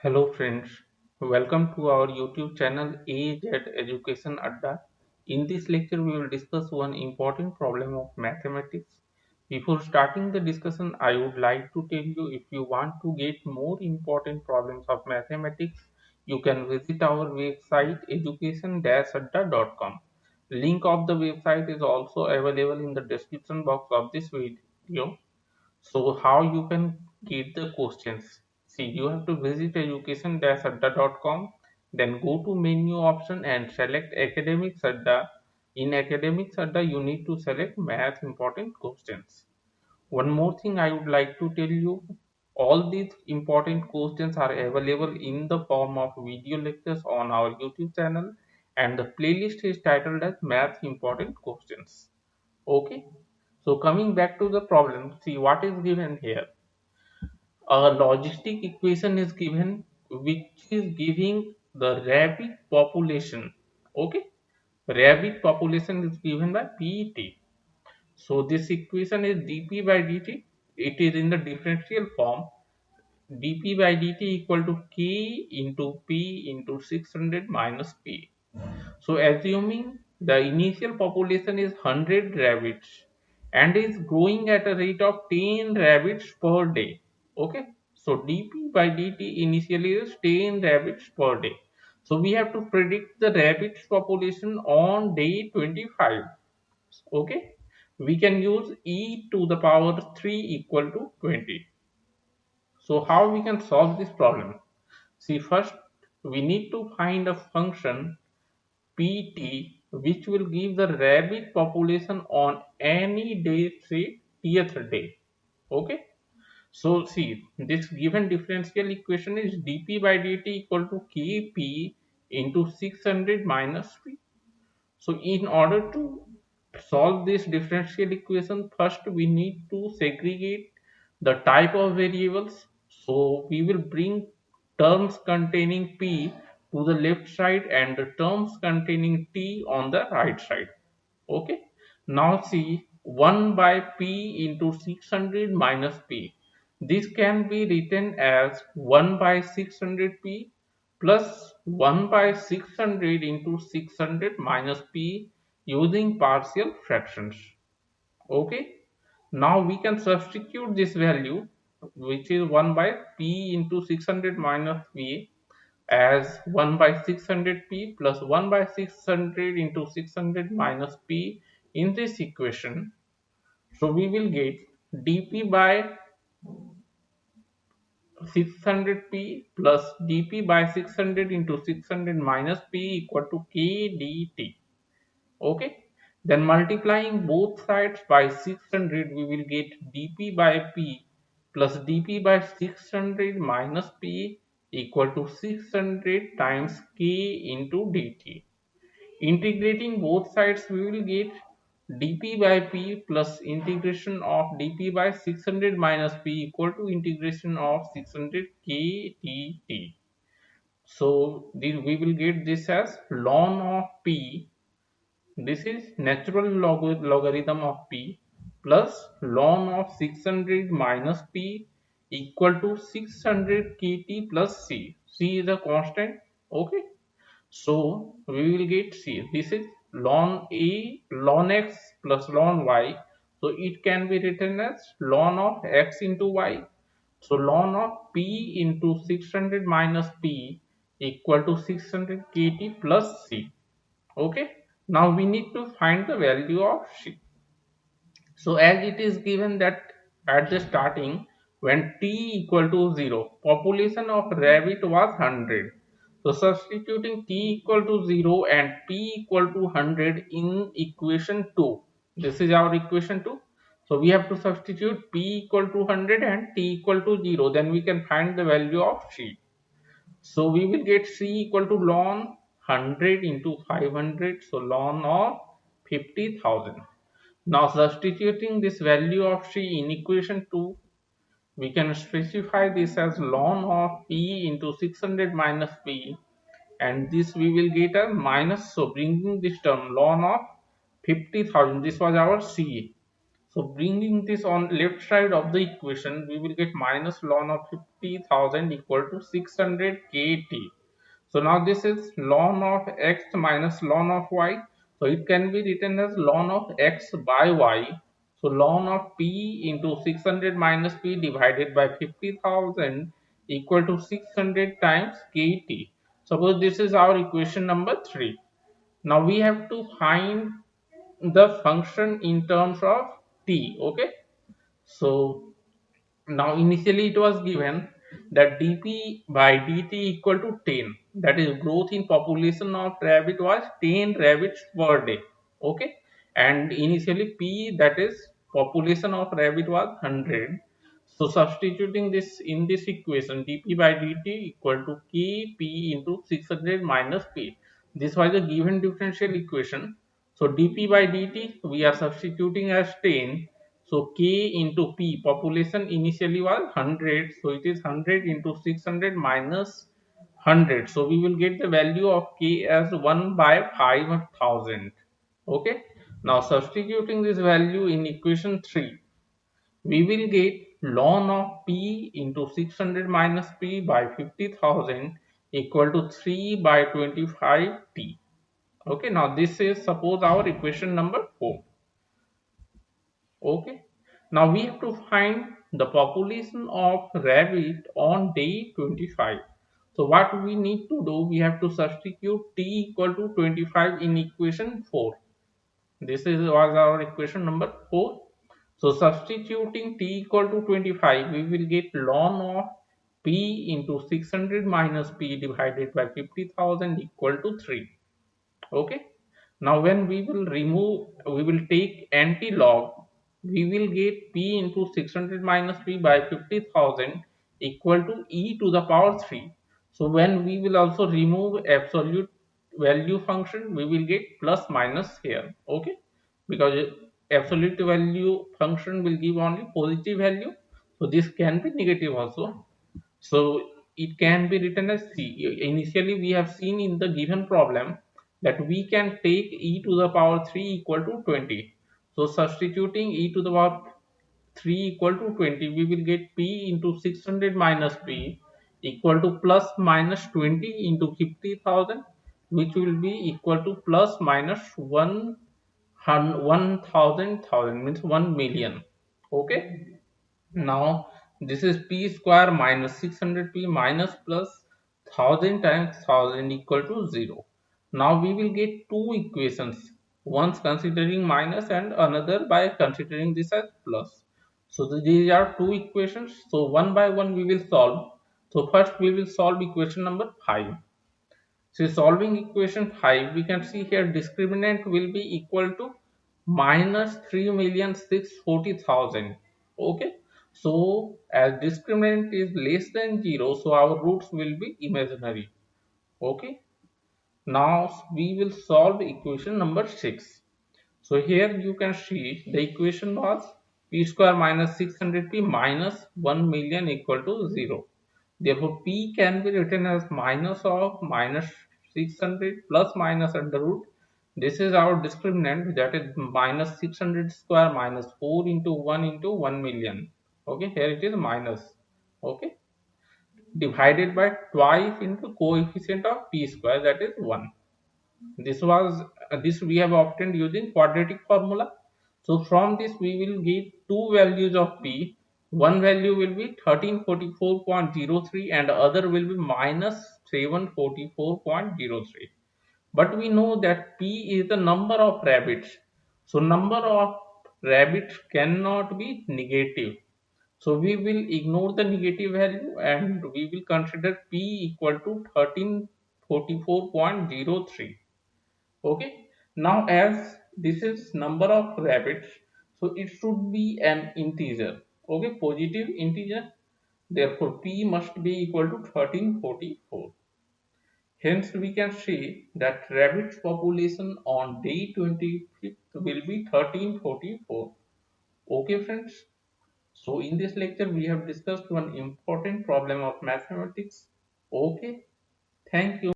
Hello friends, welcome to our YouTube channel AZ Education Adda. In this lecture we will discuss one important problem of mathematics. Before starting the discussion I would like to tell you if you want to get more important problems of mathematics you can visit our website education-adda.com. Link of the website is also available in the description box of this video. So how you can get the questions? See, you have to visit education-adda.com, then go to menu option and select academics adda. In academics adda, you need to select math important questions. One more thing I would like to tell you, all these important questions are available in the form of video lectures on our YouTube channel and the playlist is titled as math important questions. Okay, so coming back to the problem, see what is given here. A logistic equation is given which is giving the rabbit population. Okay, rabbit population is given by PET. So this equation is dp by dt. It is in the differential form. Dp by dt equal to k into p into 600 minus p. So assuming the initial population is 100 rabbits and is growing at a rate of 10 rabbits per day. Okay. So dp by dt initially is 10 rabbits per day. So we have to predict the rabbits population on day 25. Okay. We can use e to the power 3 equal to 20. So how we can solve this problem? See, first we need to find a function Pt which will give the rabbit population on any day, say th day. Okay. So see, this given differential equation is dp by dt equal to kp into 600 minus p. So in order to solve this differential equation, first we need to segregate the type of variables. So we will bring terms containing p to the left side and the terms containing t on the right side. Okay. Now see 1 by p into 600 minus p. This can be written as 1 by 600p plus 1 by 600 into 600 minus p using partial fractions. Okay. Now we can substitute this value which is 1 by p into 600 minus p as 1 by 600p plus 1 by 600 into 600 minus p in this equation. So we will get dp by 600p plus dp by 600 into 600 minus p equal to k dt. Okay. Then multiplying both sides by 600 we will get dp by p plus dp by 600 minus p equal to 600 times k into dt. Integrating both sides we will get dp by p plus integration of dp by 600 minus p equal to integration of 600 k dt. So we will get this as ln of p. This is natural logarithm of p plus ln of 600 minus p equal to 600 kt plus c. C is a constant. Okay. So we will get C. This is ln A ln x plus ln y. So it can be written as ln of x into y. So ln of p into 600 minus p equal to 600 kt plus c. Okay. Now we need to find the value of c. So as it is given that at the starting when t equal to 0, population of rabbit was 100. So substituting t equal to 0 and p equal to 100 in equation 2. This is our equation 2. So we have to substitute p equal to 100 and t equal to 0. Then we can find the value of c. So we will get c equal to ln 100 into 500. So ln of 50,000. Now substituting this value of c in equation 2, we can specify this as ln of p into 600 minus p, and this we will get a minus. So bringing this term ln of 50,000, this was our c. So bringing this on left side of the equation, we will get minus ln of 50,000 equal to 600 kt. So now this is ln of x minus ln of y. So it can be written as ln of x by y. So ln of p into 600 minus p divided by 50,000 equal to 600 times kt. Suppose this is our equation number 3. Now we have to find the function in terms of t. Okay. So now initially it was given that dp by dt equal to 10, that is growth in population of rabbit was 10 rabbits per day. Okay, and initially p, that is population of rabbit, was 100. So substituting this in this equation, dp by dt equal to kp into 600 minus p. This was a given differential equation. So dp by dt we are substituting as 10. So k into p, population initially was 100. So it is 100 into 600 minus 100. So we will get the value of k as 1 by 5000. Okay. Now substituting this value in equation 3, we will get ln of p into 600 minus p by 50,000 equal to 3 by 25t. Okay. Now this is suppose our equation number 4. Okay. Now we have to find the population of rabbit on day 25. So what we need to do, we have to substitute t equal to 25 in equation 4. This was our equation number 4. So substituting t equal to 25, we will get ln of p into 600 minus p divided by 50,000 equal to 3. Okay. Now when we will take anti-log, we will get p into 600 minus p by 50,000 equal to e to the power 3. So when we will also remove absolute value function, we will get plus minus here. Okay, because absolute value function will give only positive value, so this can be negative also. So it can be written as C. Initially, we have seen in the given problem that we can take e to the power 3 equal to 20. So substituting e to the power 3 equal to 20, we will get p into 600 minus p equal to plus minus 20 into 50,000, which will be equal to plus minus 1,000 means 1 million. Okay. Now this is p square minus 600p minus plus 1000 times 1000 equal to 0. Now we will get two equations, once considering minus and another by considering this as plus. So these are two equations. So one by one we will solve. So first we will solve equation number 5. So solving equation 5, we can see here discriminant will be equal to minus 3,640,000. Okay. So as discriminant is less than 0, so our roots will be imaginary. Okay. Now we will solve equation number 6. So here you can see the equation was p square minus 600p minus 1 million equal to 0. Therefore, p can be written as minus of minus 600 plus minus under root. This is our discriminant, that is minus 600 square minus 4 into 1 into 1 million. Okay, here it is minus. Okay, divided by twice into coefficient of p square, that is 1. This we have obtained using quadratic formula. So from this we will get two values of p. One value will be 1344.03 and other will be minus 744.03. But we know that p is the number of rabbits. So number of rabbits cannot be negative. So we will ignore the negative value and we will consider p equal to 1344.03. Okay. Now as this is number of rabbits, so it should be an integer. Okay, positive integer. Therefore p must be equal to 1344. Hence we can say that rabbits population on day 25th will be 1344. Okay friends. So in this lecture we have discussed one important problem of mathematics. Okay. Thank you.